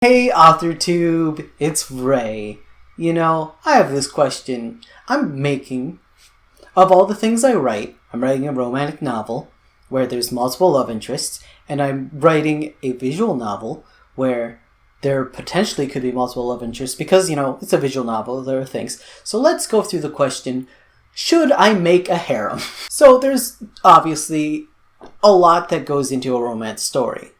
Hey Authortube, it's Ray. I have this question. Of all the things I write, I'm writing a romantic novel where there's multiple love interests, and I'm writing a visual novel where there potentially could be multiple love interests because, it's a visual novel, there are things. So let's go through the question, should I make a harem? So there's obviously a lot that goes into a romance story.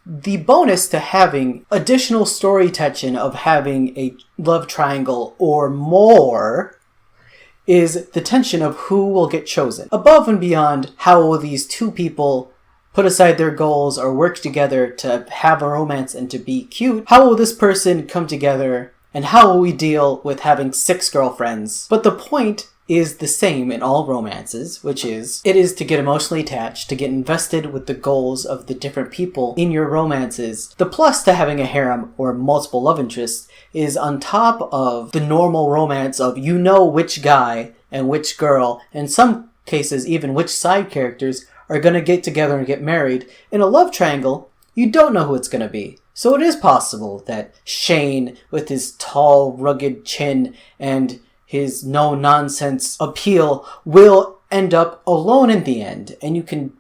The bonus to having additional story tension of having a love triangle or more is the tension of who will get chosen. Above and beyond how will these two people put aside their goals or work together to have a romance and to be cute, how will this person come together and how will we deal with having 6 girlfriends? But the point is the same in all romances, which is, it is to get emotionally attached, to get invested with the goals of the different people in your romances. The plus to having a harem or multiple love interests is on top of the normal romance of which guy and which girl, in some cases even which side characters are going to get together and get married. In a love triangle, you don't know who it's going to be. So it is possible that Shane, with his tall, rugged chin and his no-nonsense appeal, will end up alone in the end, and you can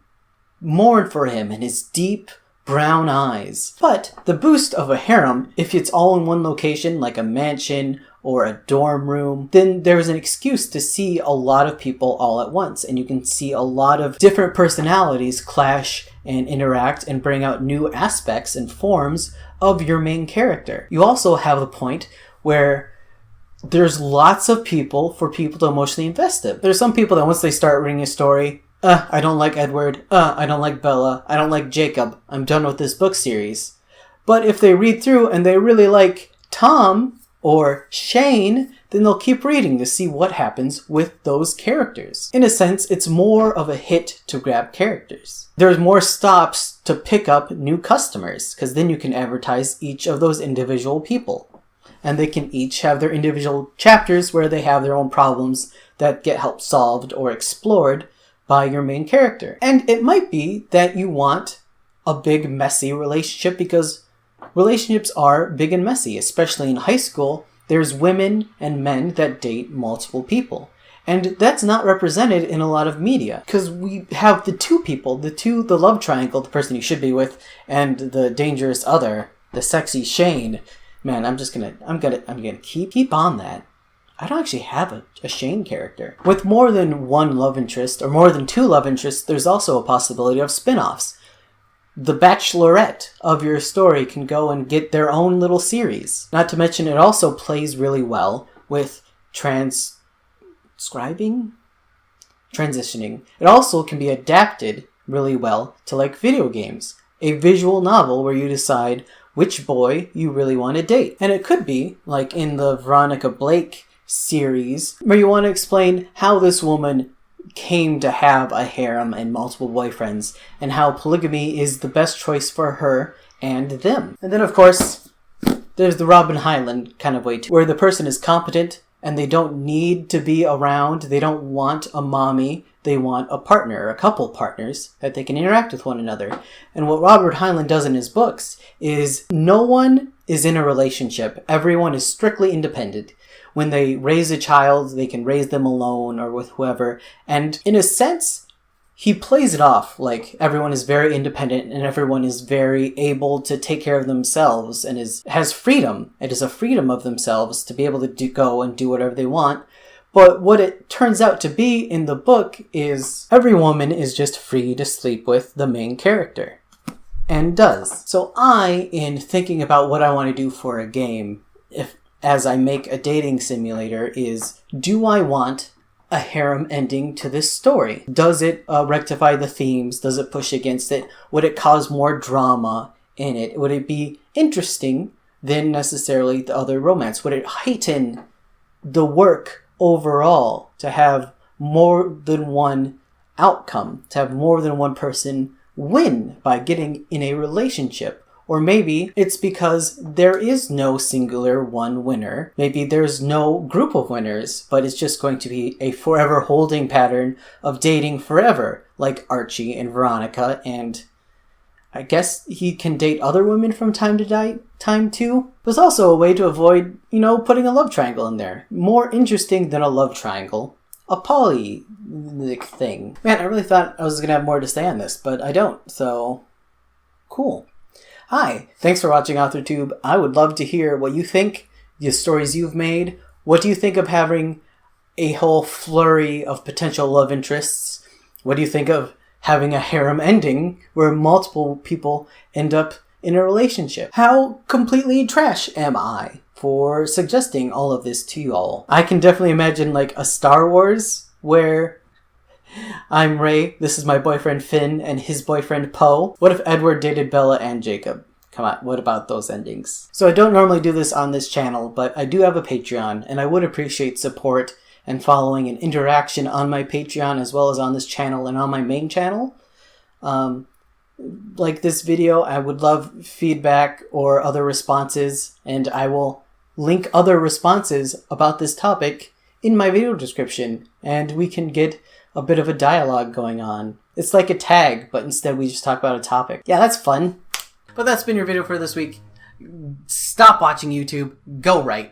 mourn for him and his deep brown eyes. But the boost of a harem, if it's all in one location, like a mansion or a dorm room, then there's an excuse to see a lot of people all at once, and you can see a lot of different personalities clash and interact and bring out new aspects and forms of your main character. You also have a point where there's lots of people for people to emotionally invest in. There's some people that once they start reading a story, I don't like Edward, I don't like Bella, I don't like Jacob, I'm done with this book series. But if they read through and they really like Tom or Shane, then they'll keep reading to see what happens with those characters. In a sense, it's more of a hit to grab characters. There's more stops to pick up new customers, because then you can advertise each of those individual people. And they can each have their individual chapters where they have their own problems that get help solved or explored by your main character. And it might be that you want a big, messy relationship because relationships are big and messy, especially in high school. There's women and men that date multiple people. And that's not represented in a lot of media because we have the two people, the love triangle, the person you should be with, and the dangerous other, the sexy Shane. Man, I'm gonna keep on that. I don't actually have a Shane character. With more than one love interest, or more than 2 love interests, there's also a possibility of spin-offs. The Bachelorette of your story can go and get their own little series. Not to mention, it also plays really well with transitioning. It also can be adapted really well to video games. A visual novel where you decide which boy you really want to date. And it could be, like in the Veronica Blake series, where you want to explain how this woman came to have a harem and multiple boyfriends, and how polygamy is the best choice for her and them. And then, of course, there's the Robin Hyland kind of way too, where the person is competent and they don't need to be around, they don't want a mommy, they want a partner, a couple partners that they can interact with one another. And what Robert Hyland does in his books is no one is in a relationship. Everyone is strictly independent. When they raise a child, they can raise them alone or with whoever. And in a sense, he plays it off like everyone is very independent and everyone is very able to take care of themselves and has freedom. It is a freedom of themselves to be able to go and do whatever they want. But what it turns out to be in the book is every woman is just free to sleep with the main character. And does. So in thinking about what I want to do for a game, as I make a dating simulator, is do I want a harem ending to this story? Does it rectify the themes? Does it push against it? Would it cause more drama in it? Would it be interesting than necessarily the other romance? Would it heighten the work overall to have more than one outcome, to have more than one person win by getting in a relationship? Or maybe it's because there is no singular one winner. Maybe there's no group of winners, but it's just going to be a forever holding pattern of dating forever, like Archie and Veronica and I guess he can date other women from time to time too. But it's also a way to avoid, putting a love triangle in there. More interesting than a love triangle. A poly thing. Man, I really thought I was going to have more to say on this, but I don't, so cool. Hi, thanks for watching Authortube. I would love to hear what you think, the stories you've made. What do you think of having a whole flurry of potential love interests? What do you think of having a harem ending where multiple people end up in a relationship? How completely trash am I for suggesting all of this to you all? I can definitely imagine like a Star Wars where I'm Rey, this is my boyfriend Finn, and his boyfriend Poe. What if Edward dated Bella and Jacob? Come on, what about those endings? So I don't normally do this on this channel, but I do have a Patreon, and I would appreciate support and following and interaction on my Patreon as well as on this channel and on my main channel. Like this video, I would love feedback or other responses, and I will link other responses about this topic in my video description, and we can get a bit of a dialogue going on. It's like a tag, but instead we just talk about a topic. Yeah, that's fun. But that's been your video for this week. Stop watching YouTube. Go write.